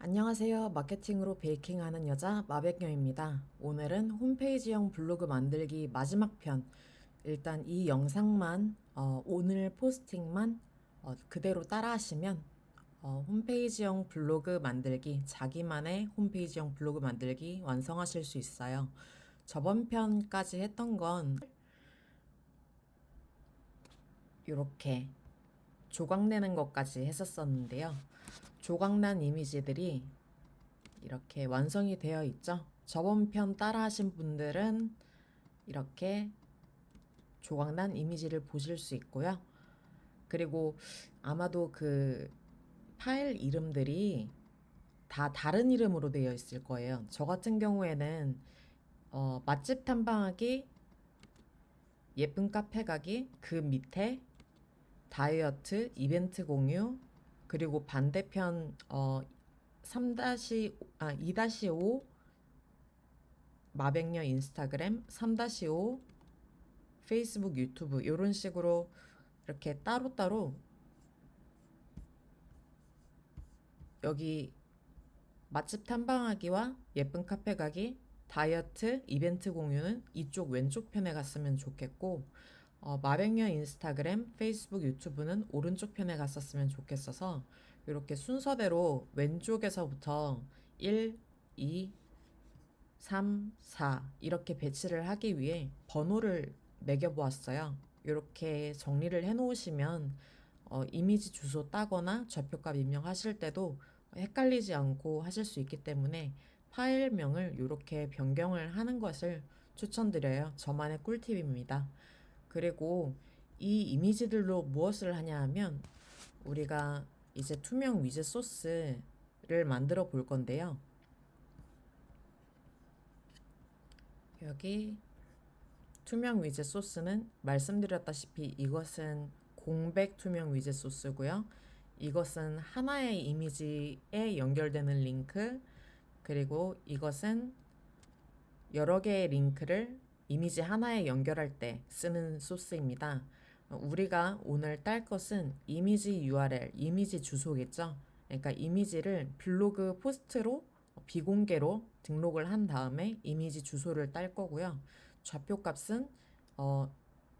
안녕하세요. 마케팅으로 베이킹하는 여자 마백녀입니다. 오늘은 홈페이지형 블로그 만들기 마지막 편. 일단 이 영상만 오늘 포스팅만 그대로 따라하시면 홈페이지형 블로그 만들기, 자기만의 홈페이지형 블로그 만들기 완성하실 수 있어요. 저번 편까지 했던 건 이렇게 조각내는 것까지 했었었는데요. 조각난 이미지들이 이렇게 완성이 되어 있죠. 저번 편 따라 하신 분들은 이렇게 조각난 이미지를 보실 수 있고요. 그리고 아마도 그 파일 이름들이 다 다른 이름으로 되어 있을 거예요. 저 같은 경우에는 맛집 탐방하기, 예쁜 카페 가기, 그 밑에 다이어트, 이벤트 공유, 그리고 반대편 2-5 마백녀 인스타그램, 3-5 페이스북, 유튜브 이런 식으로 이렇게 따로따로 여기 맛집 탐방하기와 예쁜 카페 가기, 다이어트, 이벤트 공유는 이쪽 왼쪽 편에 갔으면 좋겠고 마백녀 인스타그램, 페이스북, 유튜브는 오른쪽 편에 갔었으면 좋겠어서 이렇게 순서대로 왼쪽에서부터 1, 2, 3, 4 이렇게 배치를 하기 위해 번호를 매겨보았어요. 이렇게 정리를 해놓으시면 이미지 주소 따거나 좌표값 입력하실 때도 헷갈리지 않고 하실 수 있기 때문에 파일명을 이렇게 변경을 하는 것을 추천드려요. 저만의 꿀팁입니다. 그리고 이 이미지들로 무엇을 하냐 하면 우리가 이제 투명 위젯 소스를 만들어 볼 건데요. 여기 투명 위젯 소스는 말씀드렸다시피 이것은 공백 투명 위젯 소스고요. 이것은 하나의 이미지에 연결되는 링크, 그리고 이것은 여러 개의 링크를 이미지 하나에 연결할 때 쓰는 소스입니다. 우리가 오늘 딸 것은 이미지 URL, 이미지 주소겠죠. 그러니까 이미지를 블로그 포스트로 비공개로 등록을 한 다음에 이미지 주소를 딸 거고요. 좌표 값은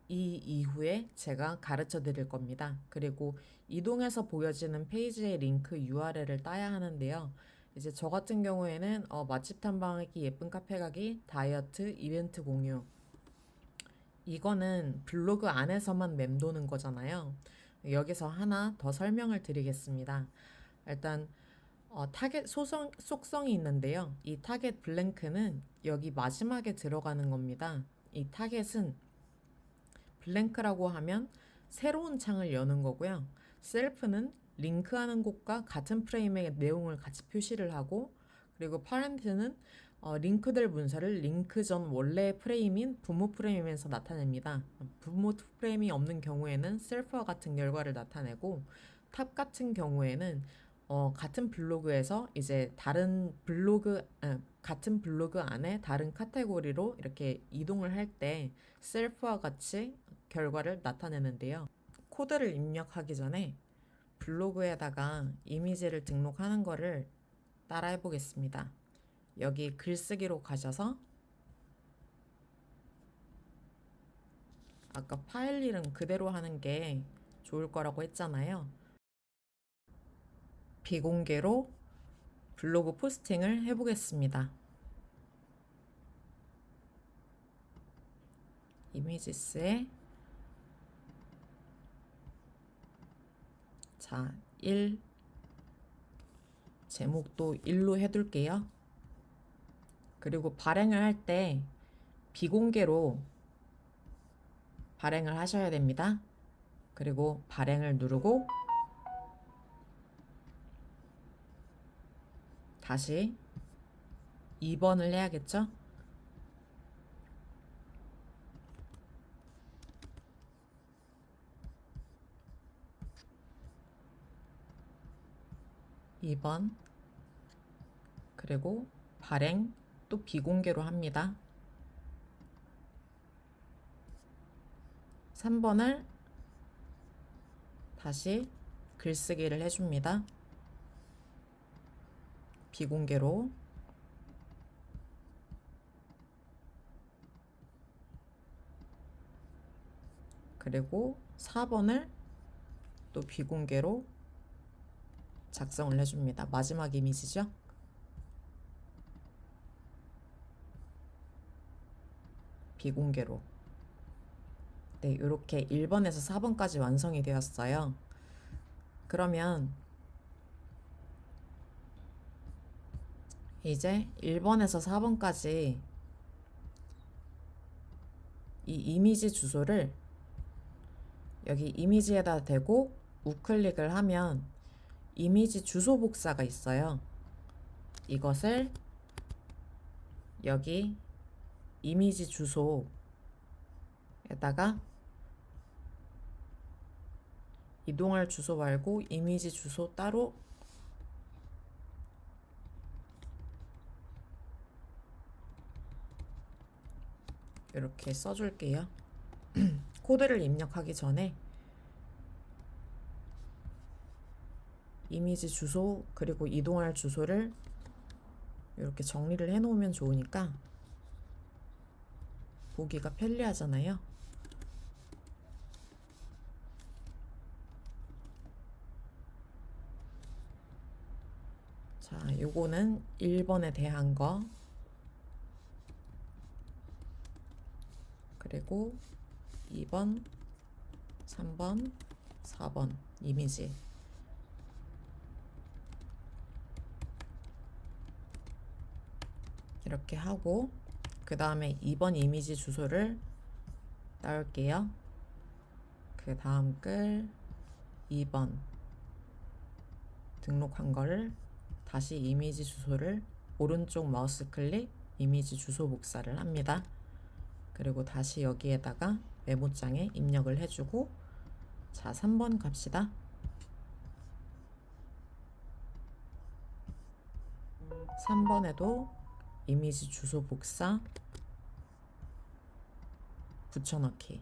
이 이후에 제가 가르쳐 드릴 겁니다. 그리고 이동해서 보여지는 페이지의 링크 URL을 따야 하는데요. 이제 저 같은 경우에는 맛집 탐방하기, 예쁜 카페 가기, 다이어트, 이벤트 공유. 이거는 블로그 안에서만 맴도는 거잖아요. 여기서 하나 더 설명을 드리겠습니다. 일단 타겟 속성이 있는데요. 이 타겟 블랭크는 여기 마지막에 들어가는 겁니다. 이 타겟은 블랭크라고 하면 새로운 창을 여는 거고요. 셀프는 링크하는 곳과 같은 프레임의 내용을 같이 표시를 하고, 그리고 파렌트는 링크될 문서를 링크 전 원래의 프레임인 부모 프레임에서 나타냅니다. 부모 프레임이 없는 경우에는 셀프와 같은 결과를 나타내고, 탑 같은 경우에는 같은 블로그에서 이제 같은 블로그 안에 다른 카테고리로 이렇게 이동을 할 때 셀프와 같이 결과를 나타내는데요. 코드를 입력하기 전에 블로그에다가 이미지를 등록하는 거를 따라해 보겠습니다. 여기 글쓰기로 가셔서 아까 파일 이름 그대로 하는 게 좋을 거라고 했잖아요. 비공개로 블로그 포스팅을 해보겠습니다. 이미지스에 1 제목도 1로 해둘게요. 그리고 발행을 할 때 비공개로 발행을 하셔야 됩니다. 그리고 발행을 누르고 다시 2번을 해야겠죠? (2번) 그리고 발행 또 비공개로 합니다. 3번을 다시 글쓰기를 해줍니다. 비공개로, 그리고 4번을 또 비공개로 작성을 해줍니다. 마지막 이미지죠. 비공개로. 네, 이렇게 1번에서 4번까지 완성이 되었어요. 그러면 이제 1번에서 4번까지 이 이미지 주소를 여기 이미지에다 대고 우클릭을 하면 이미지 주소 복사가 있어요. 이것을 여기 이미지 주소에다가 이동할 주소 말고 이미지 주소 따로 이렇게 써줄게요. 코드를 입력하기 전에 이미지 주소 그리고 이동할 주소를 이렇게 정리를 해 놓으면 좋으니까 보기가 편리하잖아요. 자, 요거는 1번에 대한 거, 그리고 2번, 3번, 4번 이미지. 이렇게 하고 그 다음에 2번 이미지 주소를 따올게요. 그 다음 글 2번 등록한 거를 다시 이미지 주소를 오른쪽 마우스 클릭 이미지 주소 복사를 합니다. 그리고 다시 여기에다가 메모장에 입력을 해주고, 자 3번 갑시다. 3번에도 이미지 주소 복사 붙여넣기,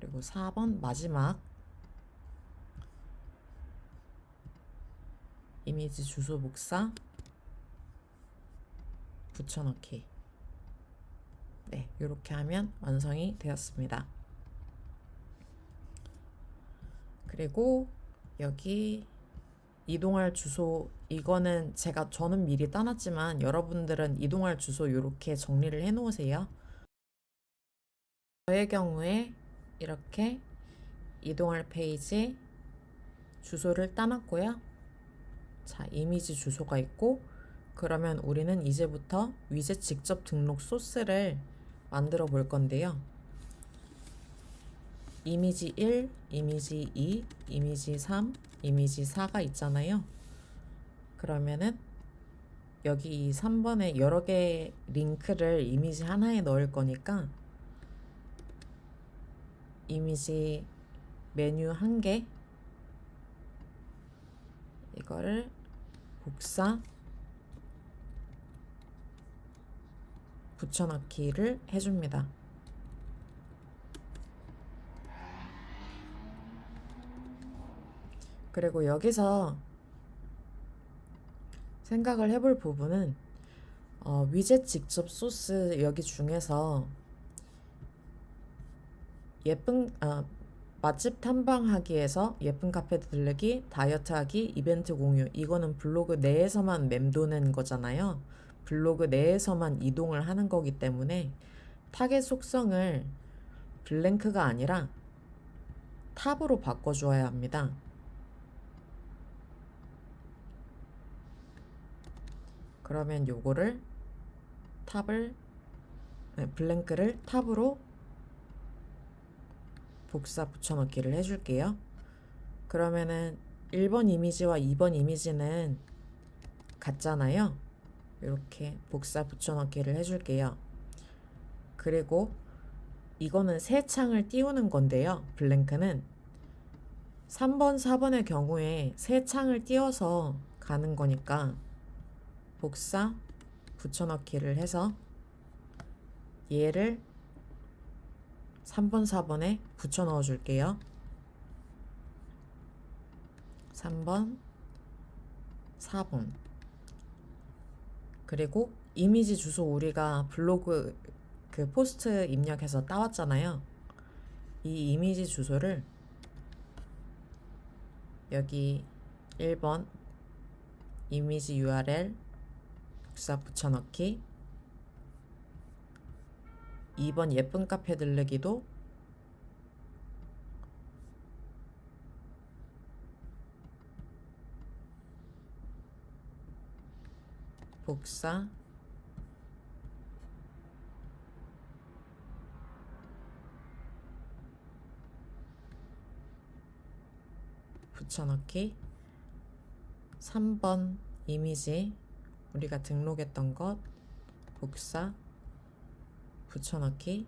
그리고 4번 마지막 이미지 주소 복사 붙여넣기. 네, 이렇게 하면 완성이 되었습니다. 그리고 여기 이동할 주소, 이거는 저는 미리 따놨지만 여러분들은 이동할 주소 이렇게 정리를 해 놓으세요. 저의 경우에 이렇게 이동할 페이지 주소를 따놨고요. 자, 이미지 주소가 있고, 그러면 우리는 이제부터 위젯 직접 등록 소스를 만들어 볼 건데요. 이미지 1, 이미지 2, 이미지 3, 이미지 4가 있잖아요. 그러면은 여기 이 3번에 여러 개의 링크를 이미지 하나에 넣을 거니까 이미지 메뉴 1개, 이거를 복사 붙여넣기를 해줍니다. 그리고 여기서 생각을 해볼 부분은 위젯 직접 소스 여기 중에서 예쁜 맛집 탐방하기에서 예쁜 카페 들르기, 다이어트 하기, 이벤트 공유, 이거는 블로그 내에서만 맴도는 거잖아요. 블로그 내에서만 이동을 하는 거기 때문에 타겟 속성을 블랭크가 아니라 탑으로 바꿔주어야 합니다. 그러면 요거를 블랭크를 탑으로 복사 붙여넣기를 해줄게요. 그러면은 1번 이미지와 2번 이미지는 같잖아요. 이렇게 복사 붙여넣기를 해줄게요. 그리고 이거는 새 창을 띄우는 건데요. 블랭크는 3번, 4번의 경우에 새 창을 띄워서 가는 거니까 복사 붙여넣기를 해서 얘를 3번, 4번에 붙여 넣어 줄게요. 3번, 4번. 그리고 이미지 주소 우리가 블로그 그 포스트 입력해서 따왔잖아요. 이 이미지 주소를 여기 1번 이미지 URL 복사 붙여넣기, 2번 예쁜 카페 들르기도 복사 붙여넣기, 3번 이미지 우리가 등록했던 것 복사 붙여넣기,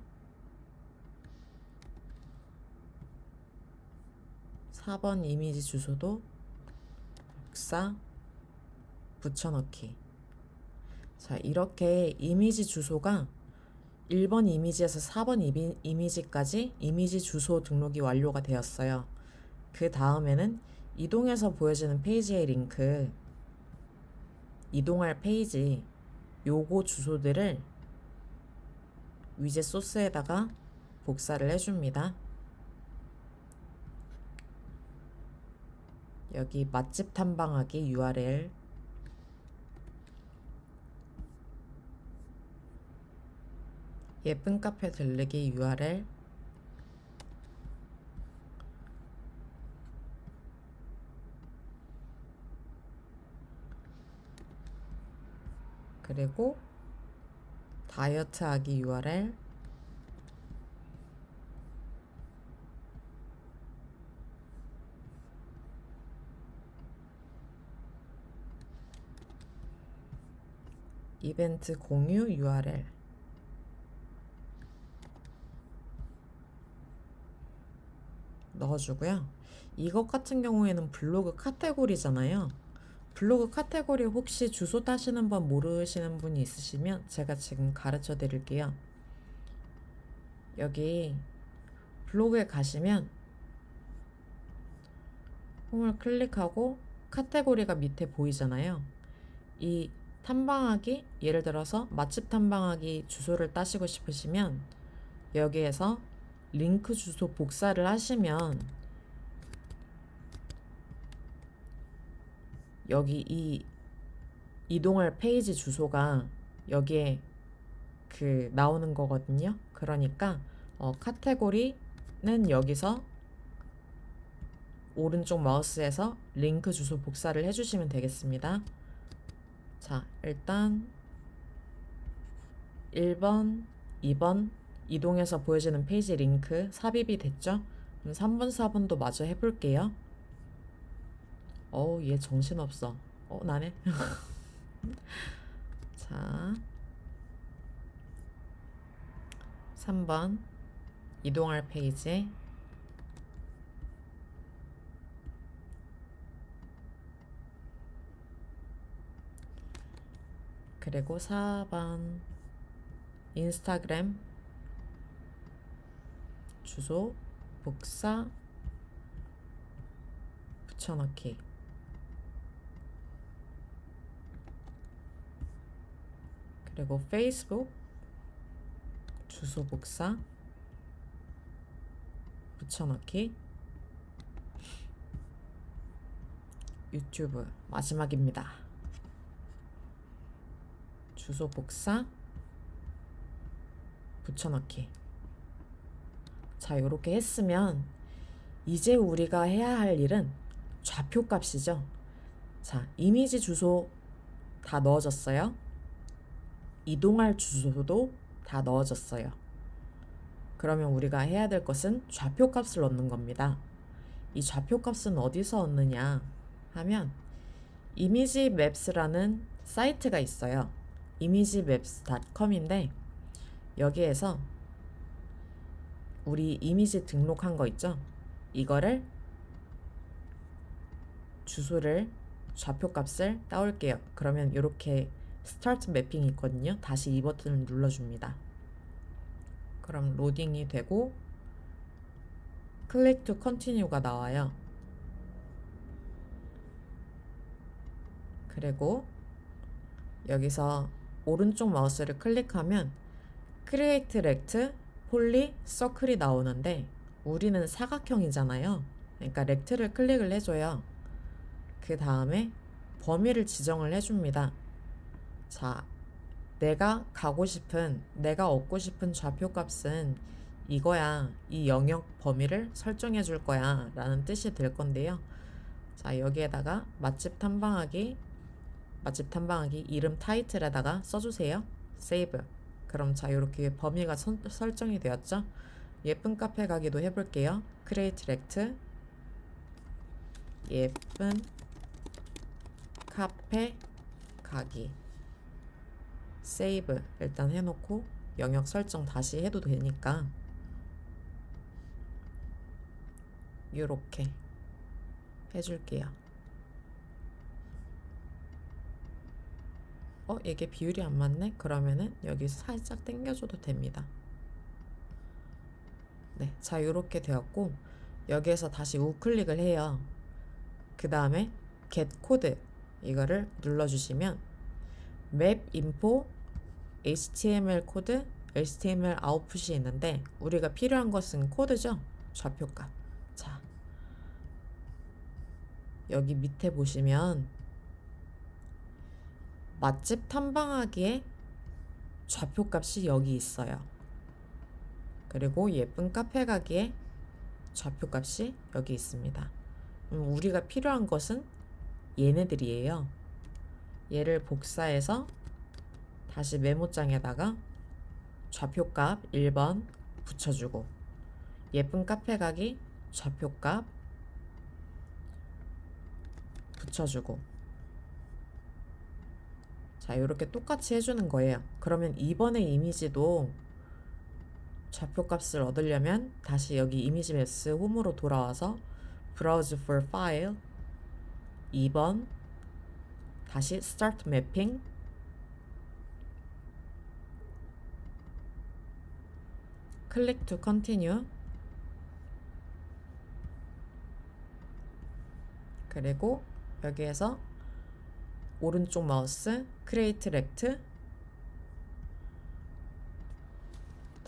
4번 이미지 주소도 복사 붙여넣기. 자, 이렇게 이미지 주소가 1번 이미지에서 4번 이미지까지 이미지 주소 등록이 완료가 되었어요. 그 다음에는 이동해서 보여지는 페이지의 링크, 이동할 페이지 요거 주소들을 위젯 소스에다가 복사를 해줍니다. 여기 맛집 탐방하기 URL, 예쁜 카페 들르기 URL, 그리고 다이어트 하기 URL, 이벤트 공유 URL, 넣어주고요. 이것 같은 경우에는 블로그 카테고리잖아요. 블로그 카테고리 혹시 주소 따시는 법 모르시는 분이 있으시면 제가 지금 가르쳐 드릴게요. 여기 블로그에 가시면 홈을 클릭하고 카테고리가 밑에 보이잖아요. 이 탐방하기, 예를 들어서 맛집 탐방하기 주소를 따시고 싶으시면 여기에서 링크 주소 복사를 하시면 여기 이 이동할 페이지 주소가 여기에 그 나오는 거거든요. 그러니까 카테고리는 여기서 오른쪽 마우스에서 링크 주소 복사를 해주시면 되겠습니다. 자, 일단 1번, 2번 이동해서 보여지는 페이지 링크 삽입이 됐죠? 그럼 3번, 4번도 마저 해볼게요. 얘 정신없어. 나네. 자, 3번 이동할 페이지, 그리고 4번 인스타그램 주소 복사 붙여넣기, 그리고 페이스북 주소 복사 붙여넣기, 유튜브 마지막입니다. 주소 복사 붙여넣기. 자, 이렇게 했으면 이제 우리가 해야 할 일은 좌표 값이죠. 자, 이미지 주소 다 넣어졌어요. 이동할 주소도 다 넣어졌어요. 그러면 우리가 해야 될 것은 좌표 값을 얻는 겁니다. 이 좌표 값은 어디서 얻느냐 하면 이미지맵스라는 사이트가 있어요. imagemapscom인데 여기에서 우리 이미지 등록한 거 있죠? 이거를 주소를 좌표 값을 따올게요. 그러면 이렇게 스타트 매핑이 있거든요. 다시 이 버튼을 눌러줍니다. 그럼 로딩이 되고 클릭 투 컨티뉴가 나와요. 그리고 여기서 오른쪽 마우스를 클릭하면 크리에이트 렉트, 폴리, 서클이 나오는데 우리는 사각형이잖아요. 그러니까 렉트를 클릭을 해줘요. 그 다음에 범위를 지정을 해줍니다. 자, 내가 얻고 싶은 좌표값은 이거야. 이 영역 범위를 설정해 줄 거야. 라는 뜻이 될 건데요. 자, 여기에다가 맛집 탐방하기 이름 타이틀에다가 써주세요. 세이브. 그럼 자, 이렇게 범위가 설정이 되었죠? 예쁜 카페 가기도 해볼게요. 크리에이트 렉트 예쁜 카페 가기 세이브 일단 해놓고 영역 설정 다시 해도 되니까 이렇게 해줄게요. 이게 비율이 안 맞네? 그러면은 여기 살짝 당겨줘도 됩니다. 네, 자 이렇게 되었고 여기에서 다시 우클릭을 해요. 그 다음에 get 코드 이거를 눌러주시면 맵 인포 HTML 코드 HTML 아웃풋이 있는데 우리가 필요한 것은 코드죠. 좌표값. 자, 여기 밑에 보시면 맛집 탐방하기에 좌표값이 여기 있어요. 그리고 예쁜 카페 가기에 좌표값이 여기 있습니다. 우리가 필요한 것은 얘네들이에요. 얘를 복사해서 다시 메모장에다가 좌표값 1번 붙여주고 예쁜 카페 가기 좌표값 붙여주고 자 이렇게 똑같이 해주는 거예요. 그러면 이번의 이미지도 좌표값을 얻으려면 다시 여기 이미지 맵스 홈으로 돌아와서 Browse for File 2번 다시 Start Mapping Click to Continue 그리고 여기에서 오른쪽 마우스 Create Rect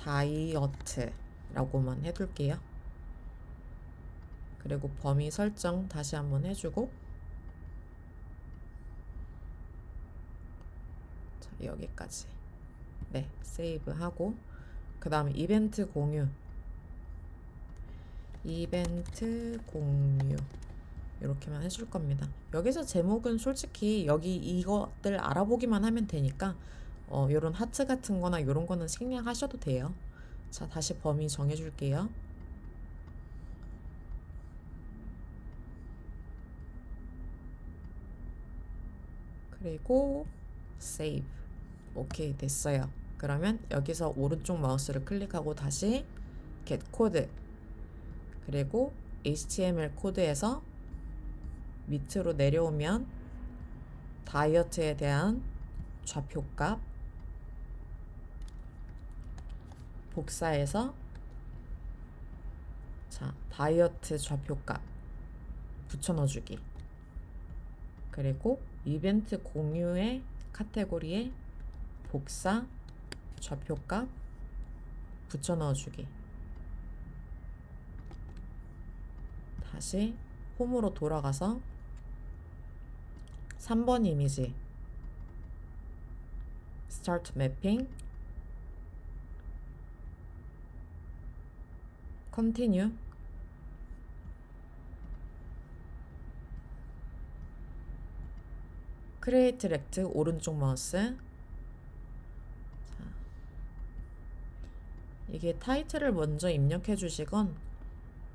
다이어트라고만 해둘게요. 그리고 범위 설정 다시 한번 해주고 자, 여기까지 네 세이브 하고 그 다음에 이벤트 공유 이렇게만 해줄 겁니다. 여기서 제목은 솔직히 여기 이것들 알아보기만 하면 되니까 요런 하트 같은 거나 요런 거는 생략하셔도 돼요. 자, 다시 범위 정해줄게요. 그리고 save. 오케이, 됐어요. 그러면 여기서 오른쪽 마우스를 클릭하고 다시 get 코드 그리고 HTML 코드에서 밑으로 내려오면 다이어트에 대한 좌표값 복사해서 자 다이어트 좌표값 붙여 넣어주기 그리고 이벤트 공유의 카테고리에 복사 좌표값 붙여 넣어주기 다시 홈으로 돌아가서 3번 이미지 Start Mapping Continue Create Rect 오른쪽 마우스 자, 이게 타이틀을 먼저 입력해 주시건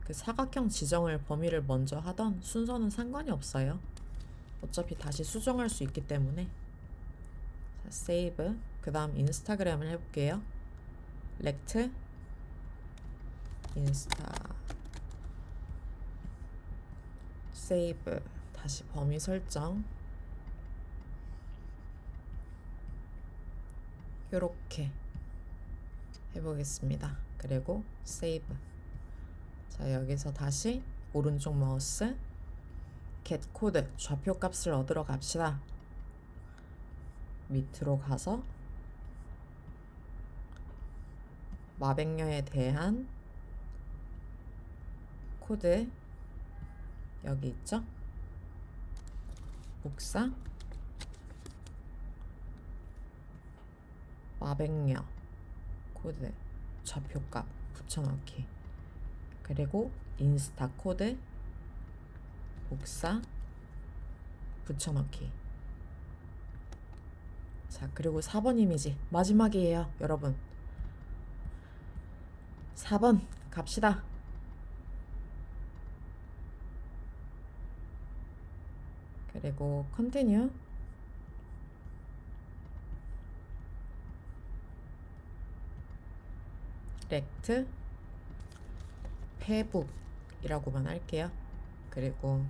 그 사각형 지정을 범위를 먼저 하던 순서는 상관이 없어요. 어차피 다시 수정할 수 있기 때문에 자, 세이브 그 다음 인스타그램을 해볼게요. 렉트 인스타 세이브 다시 범위 설정 요렇게 해보겠습니다. 그리고 세이브 자 여기서 다시 오른쪽 마우스 get 코드 좌표값을 얻으러 갑시다. 밑으로 가서 마백녀에 대한 코드 여기 있죠? 복사 마백녀 코드 좌표값 붙여넣기 그리고 인스타 코드 복사 붙여넣기. 자, 그리고 4번 이미지 마지막이에요, 여러분. 4번 갑시다. 그리고 컨티뉴. 렉트 페북이라고만 할게요. 그리고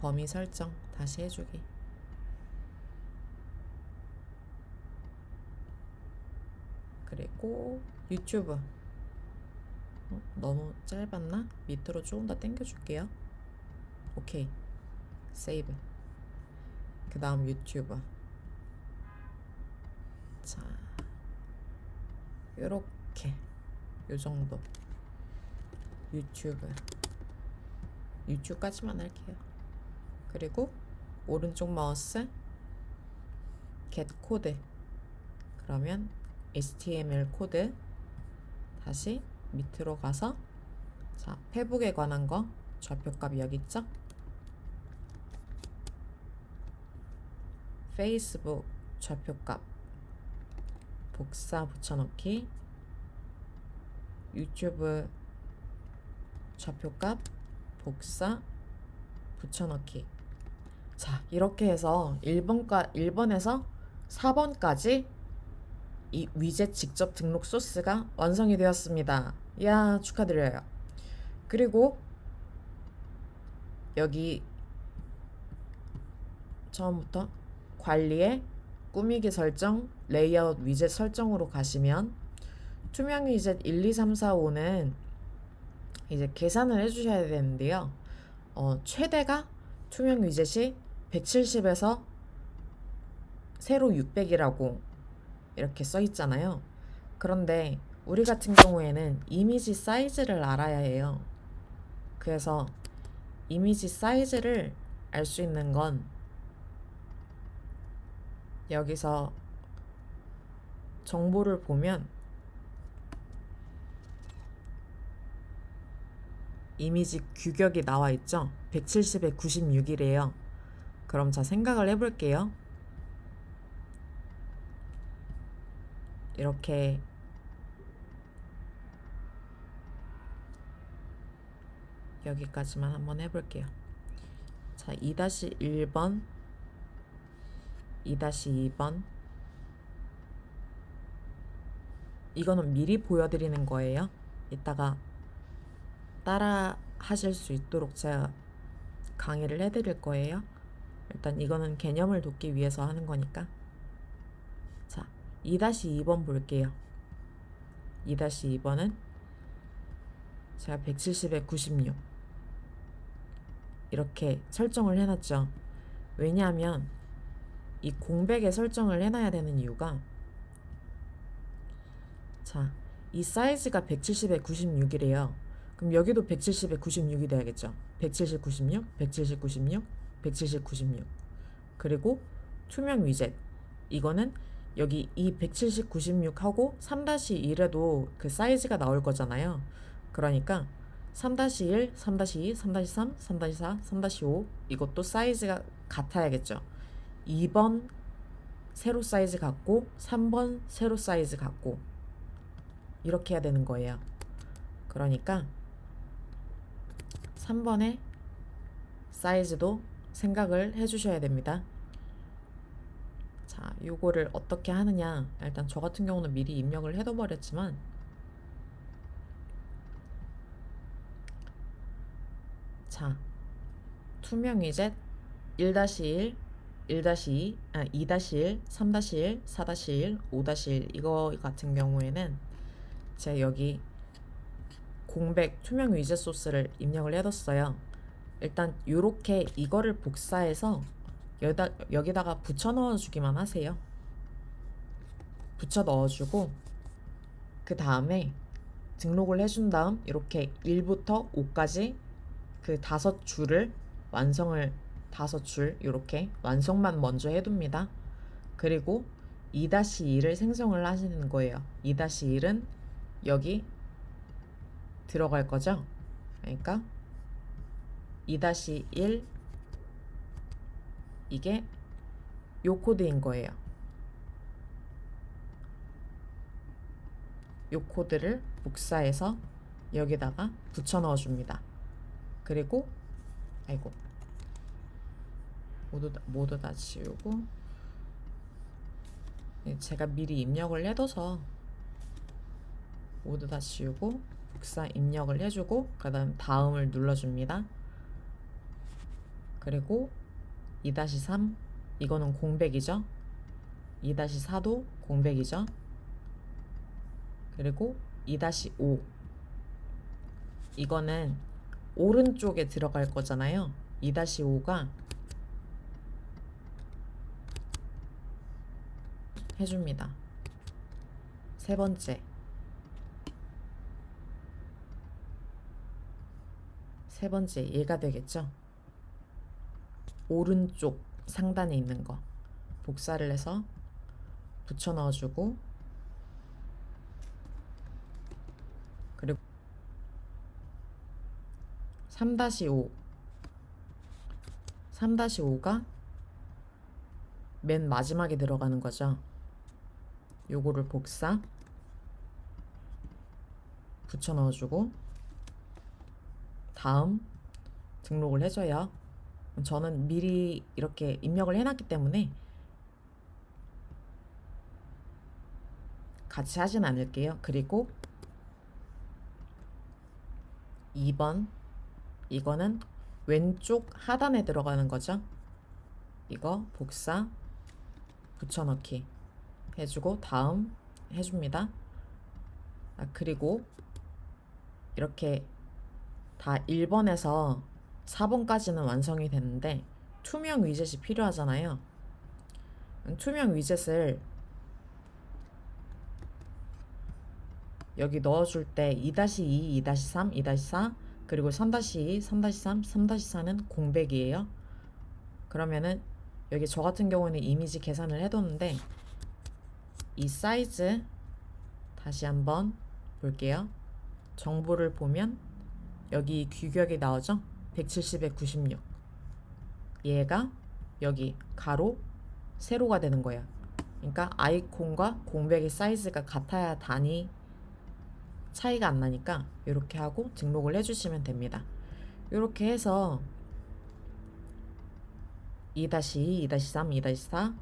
범위 설정 다시 해주기. 그리고 유튜브 너무 짧았나? 밑으로 조금 더 당겨줄게요. 오케이, 세이브. 그 다음 유튜브. 자, 요렇게 요정도 유튜브까지만 할게요. 그리고 오른쪽 마우스 get 코드. 그러면 HTML 코드 다시 밑으로 가서 자, 페북에 관한 거 좌표값 여기 있죠? 페이스북 좌표값 복사 붙여넣기. 유튜브 좌표값 복사 붙여넣기. 자, 이렇게 해서 1번에서 4번까지 이 위젯 직접 등록 소스가 완성이 되었습니다. 야, 축하드려요. 그리고 여기 처음부터 관리에 꾸미기 설정, 레이아웃 위젯 설정으로 가시면 투명 위젯 1, 2, 3, 4, 5는 이제 계산을 해주셔야 되는데요. 최대가 투명 위젯이 170에서 세로 600이라고 이렇게 써 있잖아요. 그런데 우리 같은 경우에는 이미지 사이즈를 알아야 해요. 그래서 이미지 사이즈를 알 수 있는 건 여기서 정보를 보면 이미지 규격이 나와 있죠? 170에 96이래요. 그럼 자, 생각을 해볼게요. 이렇게 여기까지만 한번 해볼게요. 자, 2-1번 2-2번 이거는 미리 보여드리는 거예요. 이따가 따라 하실 수 있도록 제가 강의를 해드릴 거예요. 일단 이거는 개념을 돕기 위해서 하는 거니까. 자, 2-2번 볼게요. 2-2번은 제가 170에 96 이렇게 설정을 해놨죠. 왜냐하면 이 공백에 설정을 해놔야 되는 이유가 자, 이 사이즈가 170에 96이래요. 그럼 여기도 170에 96이 돼야겠죠. 170, 96, 170, 96, 170, 96. 그리고 투명 위젯. 이거는 여기 이 170, 96하고 3-1에도 그 사이즈가 나올 거잖아요. 그러니까 3-1, 3-2, 3-3, 3-4, 3-5 이것도 사이즈가 같아야겠죠. 2번 세로 사이즈 같고 3번 세로 사이즈 같고 이렇게 해야 되는 거예요. 그러니까 3번의 사이즈도 생각을 해주셔야 됩니다. 자, 요거를 어떻게 하느냐. 일단 저 같은 경우는 미리 입력을 해둬버렸지만 자, 투명 위젯 1-1, 1-2, 2-1, 3-1, 4-1, 5-1 이거 같은 경우에는 제가 여기 공백 투명 위젯 소스를 입력을 해뒀어요. 일단 요렇게 이거를 복사해서 여기다가 붙여 넣어주기만 하세요. 붙여 넣어주고 그 다음에 등록을 해준 다음 이렇게 1부터 5까지 그 5줄을 완성을 5줄 이렇게 완성만 먼저 해둡니다. 그리고 2-1을 생성을 하시는 거예요. 2-1은 여기 들어갈 거죠. 그러니까 2-1 이게 요 코드인 거예요. 요 코드를 복사해서 여기다가 붙여 넣어줍니다. 그리고 아이고 모두 다 지우고 제가 미리 입력을 해둬서 모두 다 지우고 복사 입력을 해주고 그 다음 다음을 눌러줍니다. 그리고 2-3 이거는 공백이죠. 2-4도 공백이죠. 그리고 2-5 이거는 오른쪽에 들어갈 거잖아요. 2-5가 해줍니다. 세 번째 얘가 되겠죠. 오른쪽 상단에 있는 거 복사를 해서 붙여 넣어주고 그리고 3-5가 맨 마지막에 들어가는 거죠. 요거를 복사 붙여 넣어주고 다음 등록을 해줘요. 저는 미리 이렇게 입력을 해놨기 때문에 같이 하진 않을게요. 그리고 2번 이거는 왼쪽 하단에 들어가는 거죠. 이거 복사 붙여넣기 해주고 다음 해줍니다. 그리고 이렇게 다 1번에서 4번까지는 완성이 됐는데 투명 위젯이 필요하잖아요. 투명 위젯을 여기 넣어줄 때 2-2, 2-3, 2-4 그리고 3-2, 3-3, 3-4는 공백이에요. 그러면은 여기 저 같은 경우는 이미지 계산을 해뒀는데 이 사이즈 다시 한번 볼게요. 정보를 보면 여기 규격이 나오죠? 170에 96 얘가 여기 가로 세로가 되는 거예요. 그러니까 아이콘과 공백의 사이즈가 같아야 단위 차이가 안 나니까 이렇게 하고 등록을 해주시면 됩니다. 이렇게 해서 2-2, 2-3, 2-4,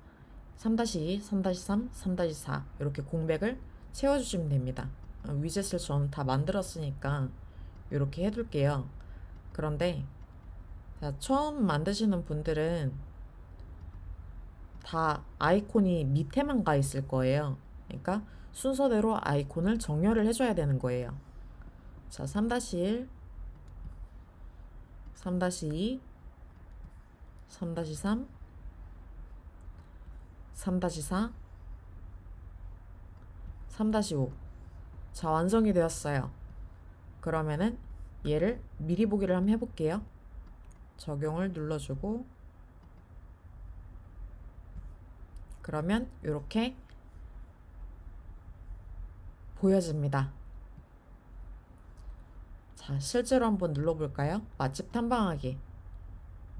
3-2, 3-3, 3-4 이렇게 공백을 채워주시면 됩니다. 위젯을 저는 다 만들었으니까 이렇게 해둘게요. 그런데 처음 만드시는 분들은 다 아이콘이 밑에만 가 있을 거예요. 그러니까 순서대로 아이콘을 정렬을 해줘야 되는 거예요. 자, 3-1, 3-2, 3-3, 3-4, 3-5 자, 완성이 되었어요. 그러면은 얘를 미리 보기를 한번 해볼게요. 적용을 눌러주고 그러면 이렇게 보여집니다. 자, 실제로 한번 눌러볼까요? 맛집 탐방하기.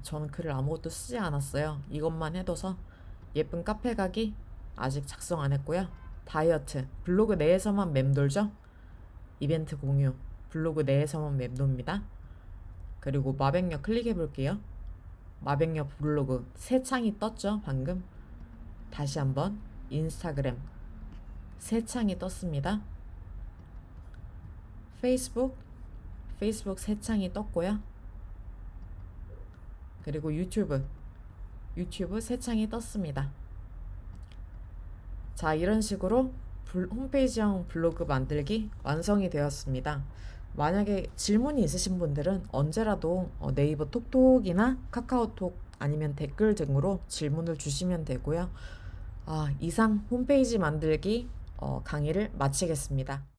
저는 글을 아무것도 쓰지 않았어요. 이것만 해둬서 예쁜 카페 가기 아직 작성 안 했고요. 다이어트 블로그 내에서만 맴돌죠. 이벤트 공유 블로그 내에서만 맴돕니다. 그리고 마백녀 클릭해 볼게요. 마백녀 블로그 새 창이 떴죠. 방금 다시 한번 인스타그램 새 창이 떴습니다. 페이스북 새 창이 떴고요. 그리고 유튜브 새 창이 떴습니다. 자, 이런 식으로 홈페이지형 블로그 만들기 완성이 되었습니다. 만약에 질문이 있으신 분들은 언제라도 네이버 톡톡이나 카카오톡 아니면 댓글 등으로 질문을 주시면 되고요. 이상 홈페이지 만들기 강의를 마치겠습니다.